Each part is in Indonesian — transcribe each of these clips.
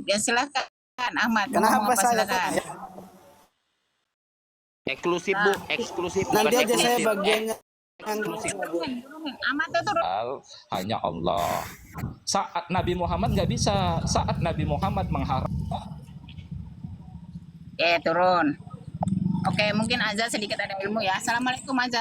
Ya silakan Ahmad, mau ngomong Kenapa apa saya silakan. ya? Eksklusif Bu, eksklusif bukan Nanti aja saya eksklusif. bagiannya yang Turunin. Ahmad tuh turun. Hanya Allah. Saat Nabi Muhammad nggak bisa, saat Nabi Muhammad mengharap. Oke, turun. Oke, mungkin Azza sedikit ada ilmu ya. Assalamualaikum Azza.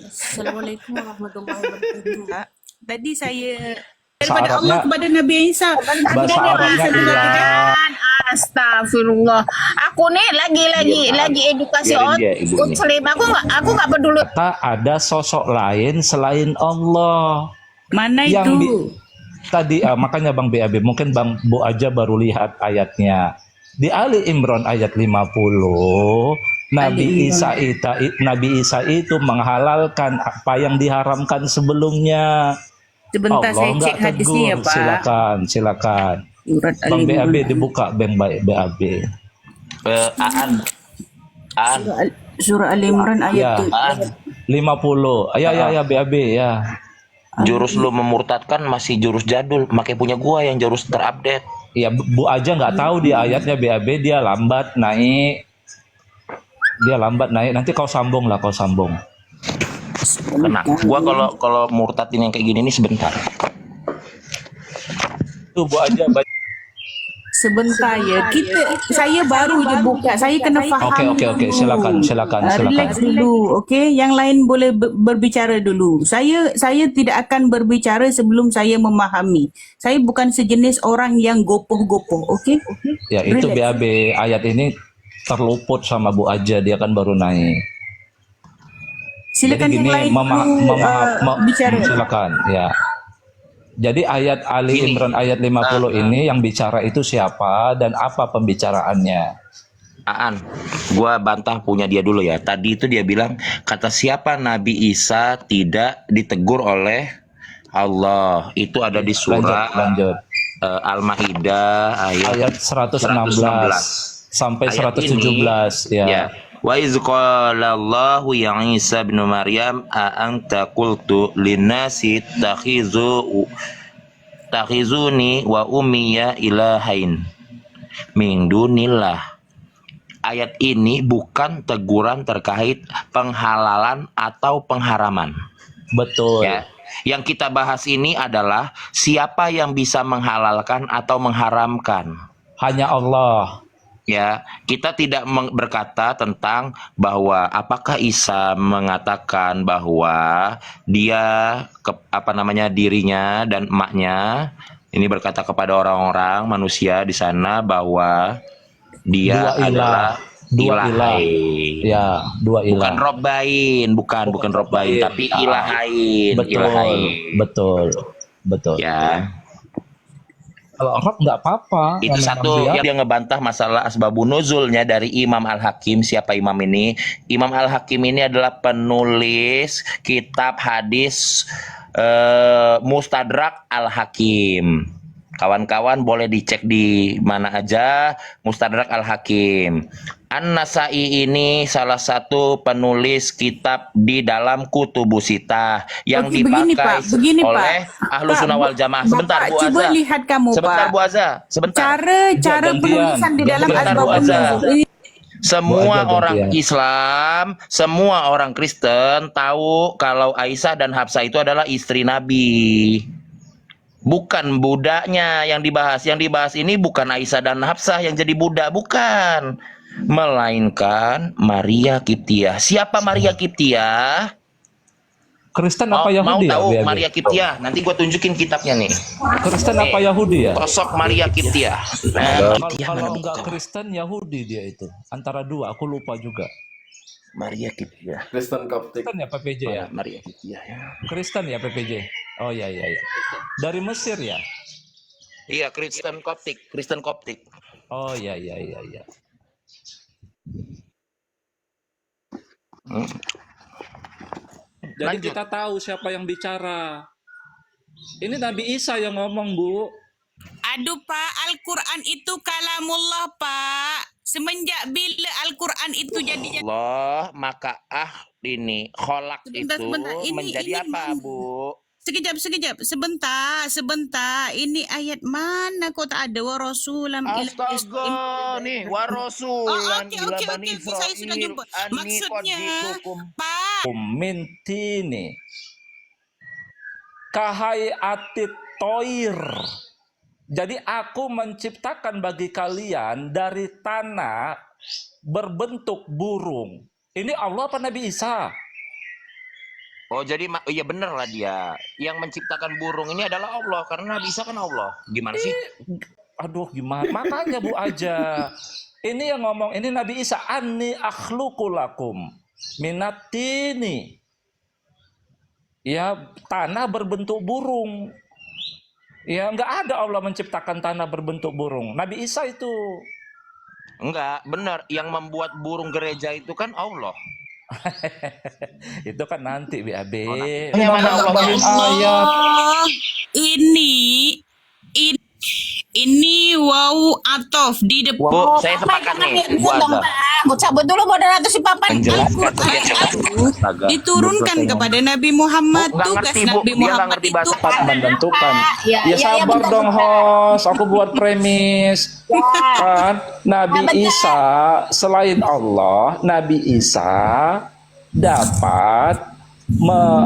Assalamualaikum warahmatullahi wabarakatuh. Tadi saya Bahasa daripada Allah Arabnya, kepada Nabi Isa. bahasa Arabnya ilah. Astagfirullah. Aku nih lagi edukasi Biarin dia, ibunya. muslim. Aku nggak peduli. Kata ada sosok lain selain Allah. Mana Yang itu? Tadi makanya Bang BAB, mungkin Bang Bu aja baru lihat ayatnya. Di Ali Imran ayat 50, Nabi Isa itu menghalalkan apa yang diharamkan sebelumnya. Sebentar saya Allah cek nggak hadisnya ya tegur. Pak. Silakan. Surat Bang BAB Al-Imran. dibuka, Bang BAB. Aan. Surah Al-Imran Ya, ayat 50. Ya BAB ya. Jurus lu memurtadkan masih jurus jadul, makai punya gua yang jurus terupdate. Ya Bu aja nggak tahu di ayatnya BAB, dia lambat naik. Nanti kau sambung. Kena. Gua kalau murtadin yang kayak gini nih sebentar. Tuh Bu aja baca. sebentar ya. Saya baru je buka. Saya kena faham. Oke, silakan. Relax dulu, okey. Yang lain boleh berbicara dulu. Saya tidak akan berbicara sebelum saya memahami. Saya bukan sejenis orang yang gopoh-gopoh, okey? Ya itu Relax. BAB, ayat ini terluput sama Bu aja, dia kan baru naik. Silakan Jadi yang gini, lain dulu bicara. silakan ya. Jadi ayat Ali Imran ayat 50 ini yang bicara itu siapa dan apa pembicaraannya? Aan, gua bantah punya dia dulu ya. Tadi itu dia bilang kata siapa Nabi Isa tidak ditegur oleh Allah. Itu ada di surah Lanjut. Al-Maidah Ayat 116 sampai Ayat 117 ini, ya. Wa iz qala Allahu ya Isa bin Maryam a anta qultu linnasi takhizuni wa ummiya ilahain min dunillah. Ayat ini bukan teguran terkait penghalalan atau pengharaman. Betul. Ya. Yang kita bahas ini adalah siapa yang bisa menghalalkan atau mengharamkan. Hanya Allah. Ya, kita tidak berkata tentang bahwa apakah Isa mengatakan bahwa dia dirinya dan emaknya ini berkata kepada orang-orang manusia di sana bahwa dia adalah ilahain. Ya, dua ilah. Bukan robbain, bukan robbain, tapi ilahain. Betul. Ya. Kalau Arab nggak apa-apa. Itu satu yang dia ngebantah masalah asbabun nuzulnya dari Imam Al-Hakim. Siapa imam ini? Imam Al-Hakim ini adalah penulis kitab hadis Mustadrak Al-Hakim. Kawan-kawan boleh dicek di mana aja Mustadrak Al-Hakim. An-Nasai ini salah satu penulis kitab di dalam Kutubus Sittah yang dipakai oleh Ahlus Sunnah wal Jamaah. Sebentar Bu Azza. Coba lihat kamu Sebentar Pak. Bu Azza, sebentar. Cara penulisan di dalam asbabun nuzul. Semua orang Islam, semua orang Kristen tahu kalau Aisyah dan Hafsah itu adalah istri Nabi. Bukan budaknya yang dibahas. Yang dibahas ini bukan Aisyah dan Hafsah yang jadi budak, bukan. Melainkan Maria Kiptiah. Siapa Maria Kiptiah? Kristen apa Yahudi mau tahu ya? Maria Kiptiah? Nanti gue tunjukin kitabnya nih. Kristen apa Yahudi ya? Sosok Maria Kiptiah. Kalau nggak Kristen Yahudi dia itu. Antara dua, aku lupa juga. Maria Kiptiah. Kristen Koptik. Kristen ya PPJ ya? Maria Kiptiah ya. Kristen ya PPJ. Oh iya. Dari Mesir ya? Iya, Kristen Koptik. Oh iya. Jadi Lanjut. kita tahu siapa yang bicara. Ini Nabi Isa yang ngomong, Bu. Aduh Pak, Al-Quran itu kalamullah Pak. Semenjak bila Al-Quran itu jadi Allah, maka ini kholak itu Sebentar. menjadi apa Bu? Sekejap. Sebentar. Ini ayat mana kok tak ada wa rasulam ila Astaga, nih Oh, warasulan oke. ila bani Saya sudah Israel jumpa. anni qad Maksudnya, ji'tukum. Pak, Mintini kahai atit toir. Jadi aku menciptakan bagi kalian dari tanah berbentuk burung. Ini Allah apa Nabi Isa? Oh jadi iya bener lah dia. Yang menciptakan burung ini adalah Allah karena Nabi Isa kan Allah. Gimana sih? Aduh gimana? Makanya Bu Aja. Ini yang ngomong ini Nabi Isa, anni akhluqu lakum minatini. Ya tanah berbentuk burung. Ya nggak ada Allah menciptakan tanah berbentuk burung. Nabi Isa itu. Enggak, bener. Yang membuat burung gereja itu kan Allah. Itu kan nanti BAB. Yang mana Allah? Nambahin ayat. Allah, ini wow atof di depan. Bu, saya sepakat nih. Bu Aga. Aku cabut dulu moderator si Papan. Menjelaskan Al-Quran diturunkan kepada Nabi Muhammad. Bu, nggak Tugas ngerti, Bu. Nabi Dia nggak Muhammad ngerti itu bahasa Cepat menentukan. Ya, Ya sabar bentar, dong bentar. host. Aku buat premis. Kan Nabi Isa selain Allah, Nabi Isa dapat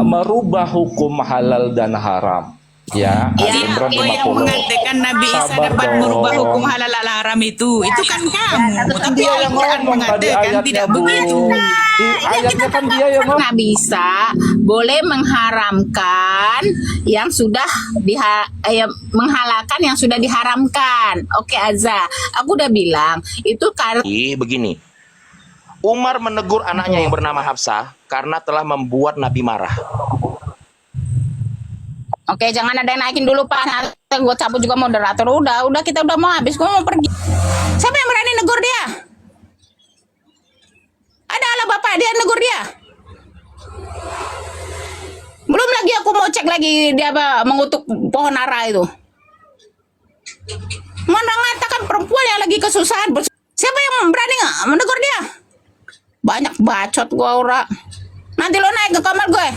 merubah hukum halal dan haram. Ya, Ya, Al-Imran oke, yang 50. mengatakan Nabi Isa Sabar dapat dong. merubah hukum halal haram itu kan kamu. Tapi Dia yang Al-Quran ngomong tadi mengatakan ayatnya tidak Bu. begitu. Ayatnya kan dia yang ngomong. Nggak bisa boleh mengharamkan yang sudah menghalalkan yang sudah diharamkan. Oke Azza, aku udah bilang itu karena Begini. Umar menegur anaknya yang bernama Hafsah karena telah membuat Nabi marah. Oke, jangan ada yang naikin dulu Pak. Nanti gue cabut juga moderator. Udah kita udah mau habis. Gue mau pergi. Siapa yang berani negur dia? Ada ala bapak dia negur dia. Belum lagi aku mau cek lagi dia apa mengutuk pohon ara itu. Mana ngatakan perempuan yang lagi kesusahan. Siapa yang berani nggak menegur dia? Banyak bacot gue ora. Nanti lo naik ke kamar gue.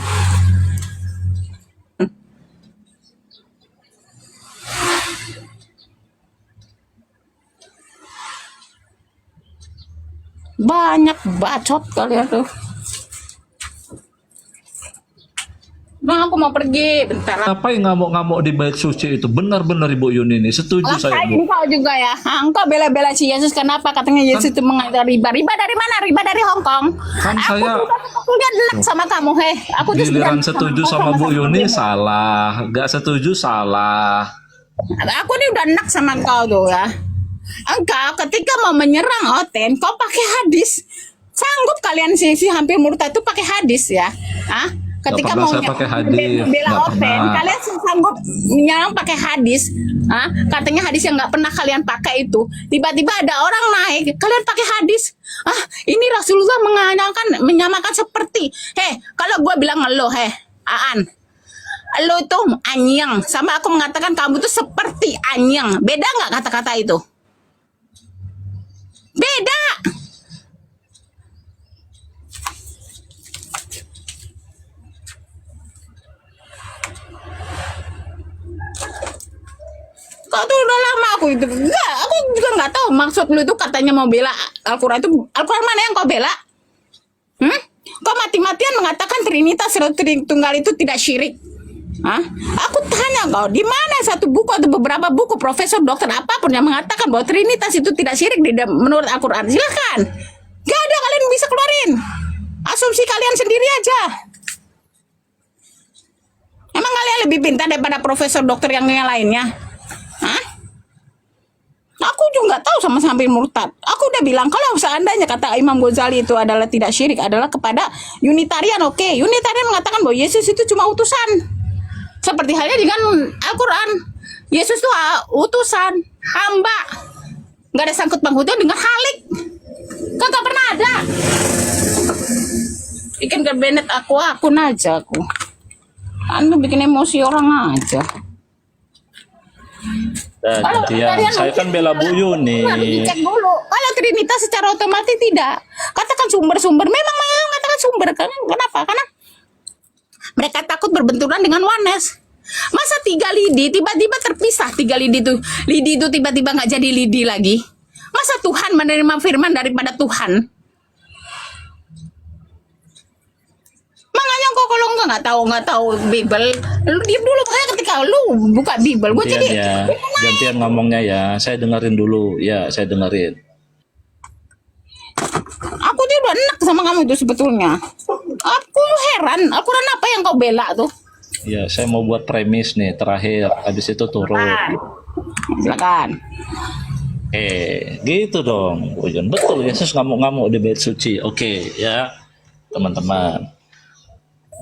Banyak bacot kalian tuh. Nah, aku mau pergi bentar. Apa yang ngamuk-ngamuk di bait suci itu? Benar-benar Ibu Yuni ini. Setuju Lah, saya, kayak Bu. engkau juga ya. Engkau bela-bela si Yesus kenapa katanya Yesus itu mengajar riba. Riba dari mana? Riba dari Hong Kong. Kan Aku saya juga denak sama kamu, Aku tuh giliran sebenarnya setuju sama Bu Yuni salah, nggak setuju salah. Aku nih udah enak sama engkau tuh ya. Engkau ketika mau menyerang Oten, kau pakai hadis. Sanggup kalian sih hampir murtad itu pakai hadis ya? Hah? Ketika pernah mau saya pakai hadis, bela nggak Oten, pernah. kalian sanggup menyerang pakai hadis. Hah? Katanya hadis yang nggak pernah kalian pakai itu. Tiba-tiba ada orang naik, kalian pakai hadis. Ini Rasulullah menyamakan seperti. Kalau gue bilang lo, Aan, lo itu anyang, sama aku mengatakan kamu tuh seperti anyang. Beda nggak kata-kata itu? Beda. Kau tuh udah lama aku itu. Enggak, aku juga nggak tahu maksud lu itu katanya mau bela Al-Quran itu. Al-Quran mana yang kau bela? Kau mati-matian mengatakan Trinitas Tunggal itu tidak syirik. Aku tanya kau, di mana satu buku atau beberapa buku profesor dokter apapun yang mengatakan bahwa Trinitas itu tidak syirik menurut Al-Quran? Silakan. Gak ada, kalian bisa keluarin. Asumsi kalian sendiri aja. Emang kalian lebih pintar daripada profesor dokter yang lainnya? Aku juga nggak tahu sama sampai murtad. Aku udah bilang kalau seandainya kata Imam Ghazali itu adalah tidak syirik adalah kepada Unitarian. Oke, Unitarian mengatakan bahwa Yesus itu cuma utusan. Seperti halnya dengan Al-Quran. Yesus itu utusan, hamba. Nggak ada sangkut pautnya dengan Halik. Kagak pernah ada. Bikin kebenet akun aja aku. Anu bikin emosi orang aja. Gantian, saya kan bela Bu Yuni. Cek dulu. Kalau Trinitas secara otomatis tidak. Katakan sumber-sumber. Memang mengatakan sumber. Kenapa? Karena Mereka takut berbenturan dengan Wanes. Masa 3 lidi tiba-tiba terpisah, 3 lidi itu tiba-tiba nggak jadi lidi lagi. Masa Tuhan menerima firman daripada Tuhan? Makanya kok kalau nggak tahu Bible, lu diam dulu. Makanya ketika lu buka Bible, gue Gantian jadi ya, gantian ngomongnya ya. Saya dengerin dulu, ya saya dengerin. aku tuh udah enak sama kamu itu sebetulnya. Aku heran, Al-Quran apa yang kau bela tuh? Ya, saya mau buat premis nih terakhir, habis itu turun. Silakan. Gitu dong, Bu Yun. Betul, Yesus ngamuk-ngamuk di bait suci. Oke, ya, teman-teman.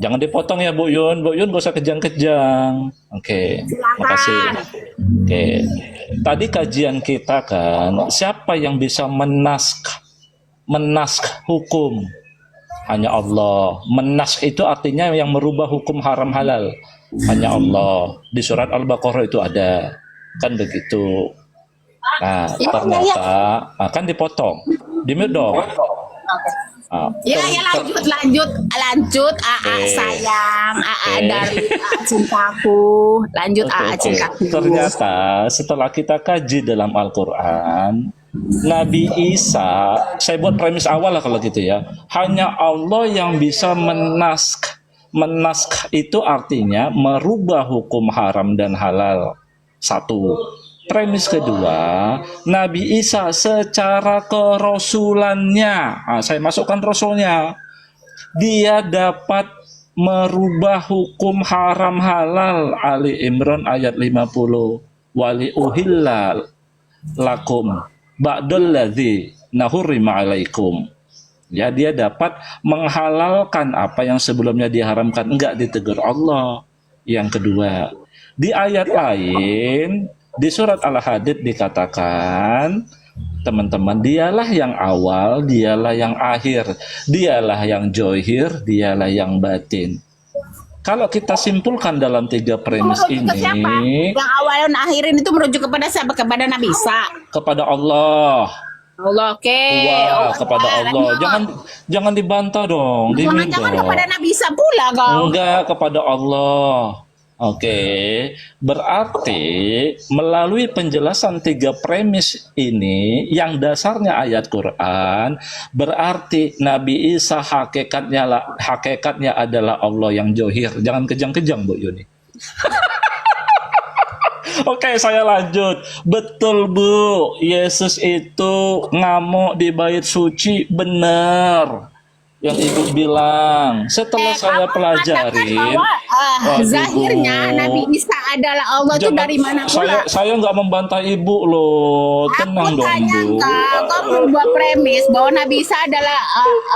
Jangan dipotong ya, Bu Yun. Bu Yun gak usah kejang-kejang. Oke, makasih. Oke, tadi kajian kita kan, siapa yang bisa menask hukum? Hanya Allah. Menask itu artinya yang merubah hukum haram halal. Hanya Allah. Di surat Al-Baqarah itu ada. Kan begitu. Nah, ternyata kan dipotong. Di-mute dong. Ya lanjut AA sayang, AA dari AA cintaku. Lanjut AA cintaku. Ternyata setelah kita kaji dalam Al-Quran, Nabi Isa, saya buat premis awal lah kalau gitu ya, hanya Allah yang bisa menask. Menask itu artinya merubah hukum haram dan halal. Satu. Premis kedua, Nabi Isa secara kerasulannya, saya masukkan rasulnya, dia dapat merubah hukum haram halal. Ali Imran ayat 50. Wali uhilla lakum ba'dalladzi nahurrima alaikum. Ya, dia dapat menghalalkan apa yang sebelumnya diharamkan. Enggak ditegur Allah. Yang kedua, di ayat lain, di surat Al-Hadid dikatakan, teman-teman, dialah yang awal, dialah yang akhir, dialah yang zohir, dialah yang batin. Kalau kita simpulkan dalam 3 premis Merujuk ke siapa? ini, Yang awal dan akhirin itu merujuk kepada siapa? Kepada Nabi Isa. kepada Allah. Allah, oke. Wah, kepada Allah. Jangan dibantah dong. Jangan kepada Nabi Isa pula kau. Enggak, kepada Allah. Oke, berarti melalui penjelasan 3 premis ini yang dasarnya ayat Quran, berarti Nabi Isa hakikatnya adalah Allah yang zohir. Jangan kejang-kejang, Bu Yuni. Oke, saya lanjut. Betul, Bu. Yesus itu ngamuk di bait suci, benar. Yang Ibu bilang. Setelah saya pelajarin, Zahirnya Nabi Isa adalah Allah itu dari mana pula? Saya nggak membantah Ibu loh. Tenang Aku dong, tanya Bu. kau membuat premis bahwa Nabi Isa adalah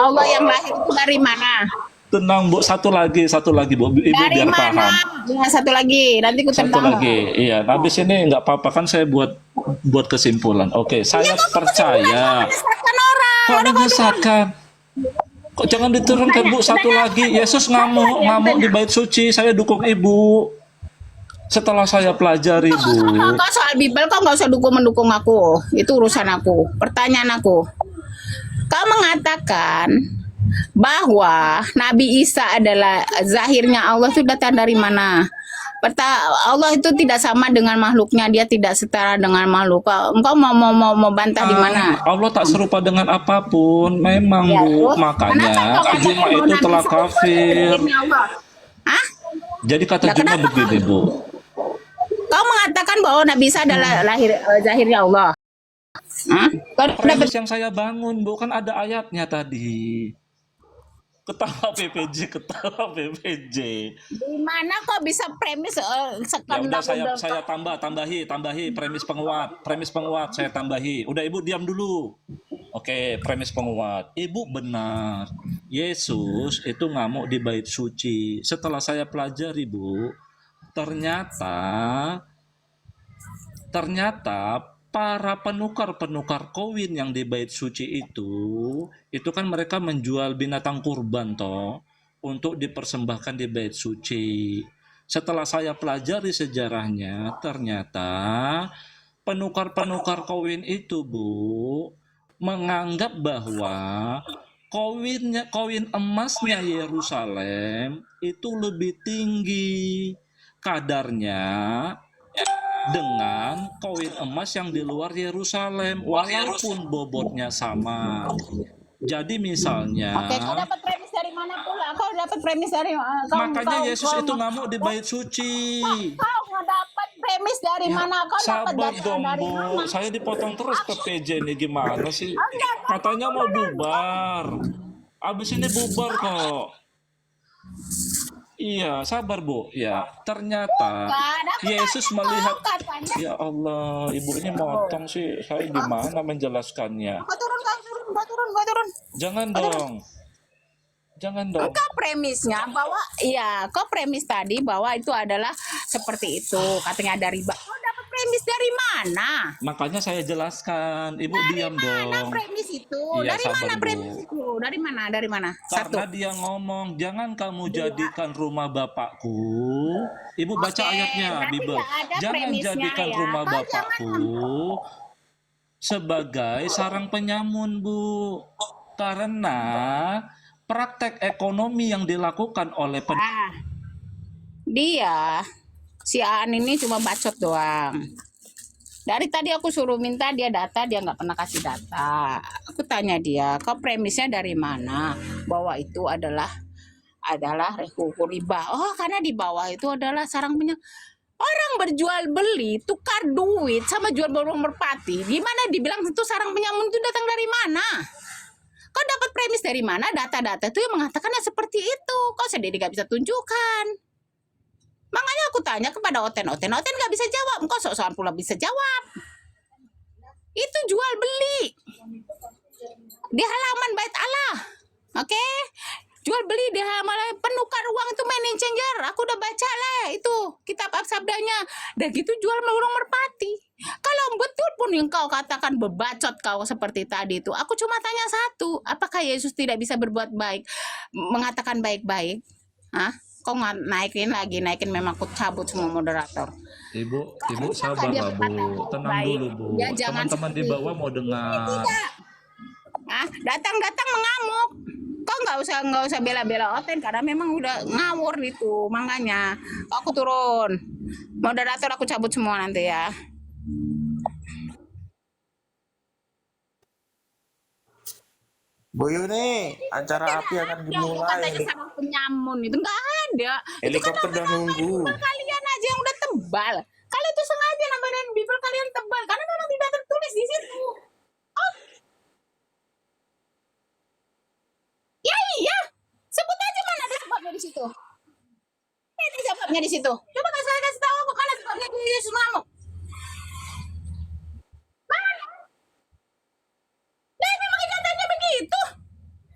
Allah yang lahir itu dari mana? Tenang, Bu. Satu lagi, Bu. Ibu Dari biar mana? paham. Ya, satu lagi, nanti ku Satu tendang. lagi, iya. Habis ini nggak apa-apa kan saya buat kesimpulan. Oke, saya percaya. Menyesatkan orang. Kok menyesatkan? Kok jangan diturunkan, Bu? Satu lagi, Yesus ngamuk di bait suci. Saya dukung Ibu. Setelah saya pelajari, Bu. Kau soal Bible kau nggak usah mendukung aku. Itu urusan aku. Pertanyaan aku. Kau mengatakan bahwa Nabi Isa adalah zahirnya Allah itu datang dari mana? Allah itu tidak sama dengan makhluknya, dia tidak setara dengan makhluk. Engkau mau bantah di mana? Allah tak serupa dengan apapun, memang, Ya, Bu. terus? Makanya Kenapa kau Juma katakan itu bahwa telah Nabi Isa kafir. zahirnya Allah? Hah? Jadi kata Nah, Juma kenapa begini, Bu. Kau mengatakan bahwa Nabi Isa adalah zahirnya Allah. Hah? Kau dapat Premis yang saya bangun, Bu, kan ada ayatnya tadi. Ketawa PPJ. di mana kok bisa premis Ya sekarang udah saya tambahi premis penguat saya tambahi. Udah Ibu diam dulu. Oke, premis penguat. Ibu benar. Yesus itu ngamuk di bait suci. Setelah saya pelajari, Bu, ternyata para penukar koin yang di bait suci itu kan mereka menjual binatang kurban toh untuk dipersembahkan di bait suci. Setelah saya pelajari sejarahnya, ternyata penukar koin itu, Bu, menganggap bahwa koin emasnya Yerusalem itu lebih tinggi kadarnya dengan koin emas yang di luar Yerusalem, walaupun bobotnya sama. Jadi misalnya, Oke, kau dapat premis dari mana pula? Kau dapat premis dari makanya Yesus itu ngamuk di bait suci. Kau nggak dapat premis dari mana? Kau dapat Sabar data dong, dari Bu. mana? Saya dipotong terus ke PJ nih, gimana sih? Katanya mau bubar. Abis ini bubar kok. Iya, sabar Bu. Ya, ternyata Yesus melihat. Katanya. Ya Allah, ibu ini motong sih. Saya gimana menjelaskannya? Kau turun. Jangan dong. Jangan dong. Kau premisnya bahwa, iya, kau premis tadi bahwa itu adalah seperti itu. Katanya dari kau dapat premis dari mana? Makanya saya jelaskan. Ibu diam Mana dong. premis itu? Iya, Dari sabar, mana Bu. premis itu? Dari mana? Satu. Karena dia ngomong, jangan kamu jadikan rumah bapakku. Ibu baca Oke, ayatnya, berarti Bible. nggak ada Jangan premisnya jadikan ya. rumah Kau bapakku sebagai sarang penyamun, Bu. Karena praktek ekonomi yang dilakukan oleh Dia, si Aan ini cuma bacot doang. Dari tadi aku suruh minta dia data, dia nggak pernah kasih data. Aku tanya dia, kau premisnya dari mana? Bahwa itu adalah riba. Oh, karena di bawah itu adalah sarang penyamun. Orang berjual beli, tukar duit sama jual burung merpati. Gimana dibilang itu sarang penyamun itu datang dari mana? Kau dapat premis dari mana? Data-data itu yang mengatakannya seperti itu. Kau sendiri gak bisa tunjukkan. Makanya aku tanya kepada Oten gak bisa jawab. Kau sok-sokan pula bisa jawab. Itu jual beli di halaman bait Allah. Oke? Jual beli di halaman, penukar uang itu money changer. Aku udah baca lah itu kitab sabdanya. Dan gitu jual burung merpati. Kalau betul pun yang kau katakan bebacot kau seperti tadi itu, aku cuma tanya satu, apakah Yesus tidak bisa berbuat baik, mengatakan baik-baik? Hah? Kau naikin memang aku cabut semua moderator. Ibu Apakah sabar dia lah, Bu. berkata Tenang baik? dulu, Bu. Ya, jangan Teman-teman di seperti bawah mau dengar. Datang-datang mengamuk. Kau nggak usah bela-bela Oten karena memang udah ngawur itu. Makanya aku turun. Moderator aku cabut semua nanti ya. Bu Yuni, acara api akan dimulai. Katanya sarang penyamun itu nggak ada. Helikopter udah nunggu. Kalian aja yang udah tebal. Kalau itu sengaja nambahin Bible kalian tebal karena memang tidak tertulis di situ. Oh. Ya iya. Sebut aja mana ada sebabnya di situ. Ini sebabnya di situ. Coba saya kasih tahu aku mana sebabnya di Yesus ngamuk. Mana? Nah, memang katanya begitu.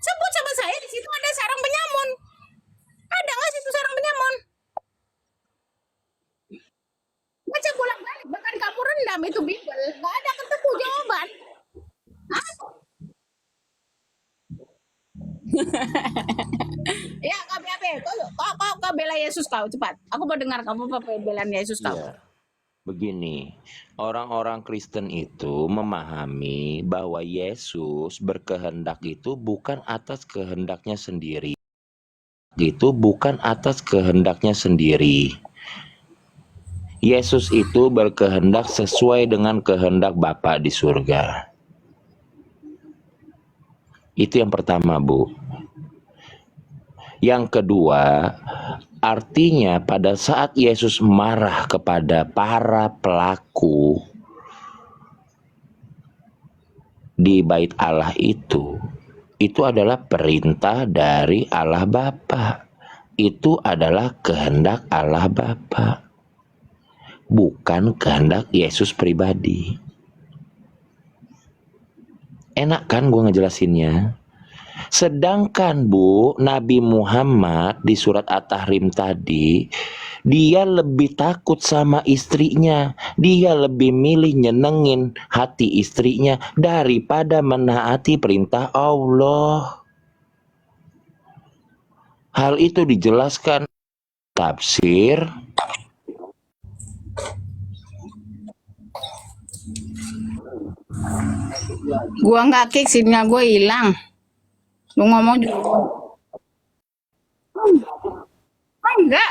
Sebut sama saya di situ ada sarang penyamun. Ada nggak situ sarang penyamun? Baca bolak-balik, bahkan kamu rendam itu Bible, nggak ada ketemu jawaban. Hah? Ya, KBAP, kau bela Yesus kau cepat. Aku mau dengar kamu apa belaan Yesus kau. Iya. Begini, orang-orang Kristen itu memahami bahwa Yesus berkehendak itu bukan atas kehendaknya sendiri. Itu bukan atas kehendaknya sendiri. Yesus itu berkehendak sesuai dengan kehendak Bapa di surga. Itu yang pertama, Bu. Yang kedua, artinya pada saat Yesus marah kepada para pelaku di bait Allah itu adalah perintah dari Allah Bapa. Itu adalah kehendak Allah Bapa, bukan kehendak Yesus pribadi. Enak kan gue ngejelasinnya? Sedangkan Bu, Nabi Muhammad di surat At-Tahrim tadi, dia lebih takut sama istrinya. Dia lebih milih nyenengin hati istrinya daripada menaati perintah Allah. Hal itu dijelaskan tafsir Gua nggak kick, sinyal gue hilang. Lu ngomong juga. Enggak.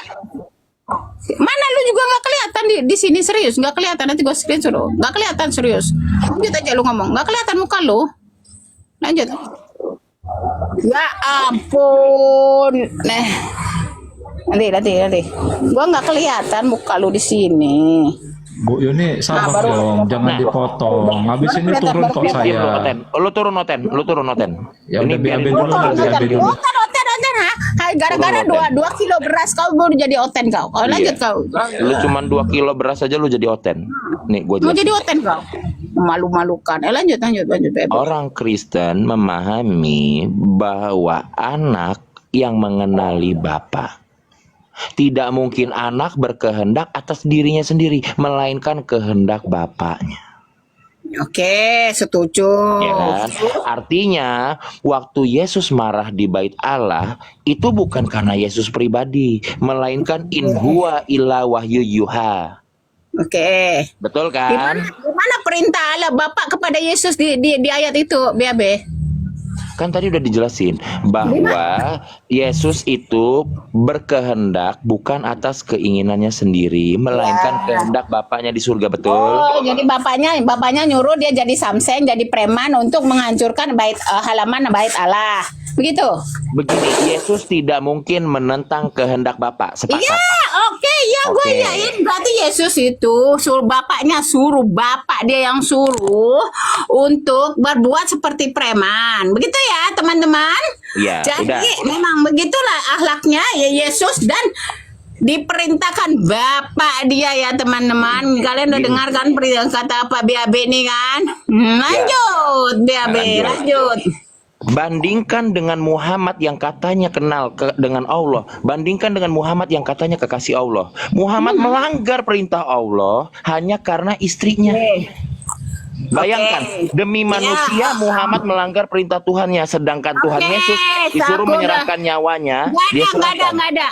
Mana lu juga nggak kelihatan di sini serius, nggak kelihatan, nanti gue screen suruh. Nggak kelihatan serius. Lanjut aja lu ngomong, nggak kelihatan muka lu. Lanjut. Ya ampun. Nanti. Gua nggak kelihatan muka lu di sini. Bu Yuni sabar baru- dong, jangan dipotong. Habis ini turun kok Diam, saya. Noten. Lu turun Noten. Ya udah biarin BAB gua dulu, Noten. BAB dulu. Oten, ha? Gara-gara Turun, 2 kilo beras kau baru jadi oten kau. Oh, lanjut Iya. kau. Lu cuman 2 kilo beras aja lu jadi oten. Nih gua Mau jelasin. jadi oten kau. Malu-malukan. Lanjut. Beb. Orang Kristen memahami bahwa anak yang mengenali Bapa, tidak mungkin anak berkehendak atas dirinya sendiri, melainkan kehendak Bapaknya. Oke, setuju. Ya kan? Artinya, waktu Yesus marah di bait Allah, itu bukan karena Yesus pribadi, melainkan in huwa illa wahyu yuha. Oke. Betul kan? Gimana perintah Allah Bapak kepada Yesus di ayat itu, BAB? Kan tadi udah dijelasin bahwa Yesus itu berkehendak bukan atas keinginannya sendiri, melainkan kehendak Bapaknya di surga, betul? Oh, jadi bapaknya nyuruh dia jadi samsen, jadi preman untuk menghancurkan halaman bait Allah. Begitu? Begini, Yesus tidak mungkin menentang kehendak Bapa. Sepakat? Iya, oke, ya gue Oke. yakin berarti Yesus itu suruh bapak dia yang suruh untuk berbuat seperti preman. Begitu ya, teman-teman? Iya, Jadi udah. memang begitulah akhlaknya ya Yesus dan diperintahkan bapak dia ya teman-teman. Kalian udah dengar kan kata apa BAB nih kan? Lanjut BAB, lanjut. Bandingkan dengan Muhammad yang katanya kenal dengan Allah. Bandingkan dengan Muhammad yang katanya kekasih Allah. Muhammad melanggar perintah Allah hanya karena istrinya. Bayangkan, demi manusia Muhammad melanggar perintah Tuhannya, sedangkan Tuhan Oke, Yesus disuruh aku menyerahkan nyawanya, dia Nggak serahkan. ada.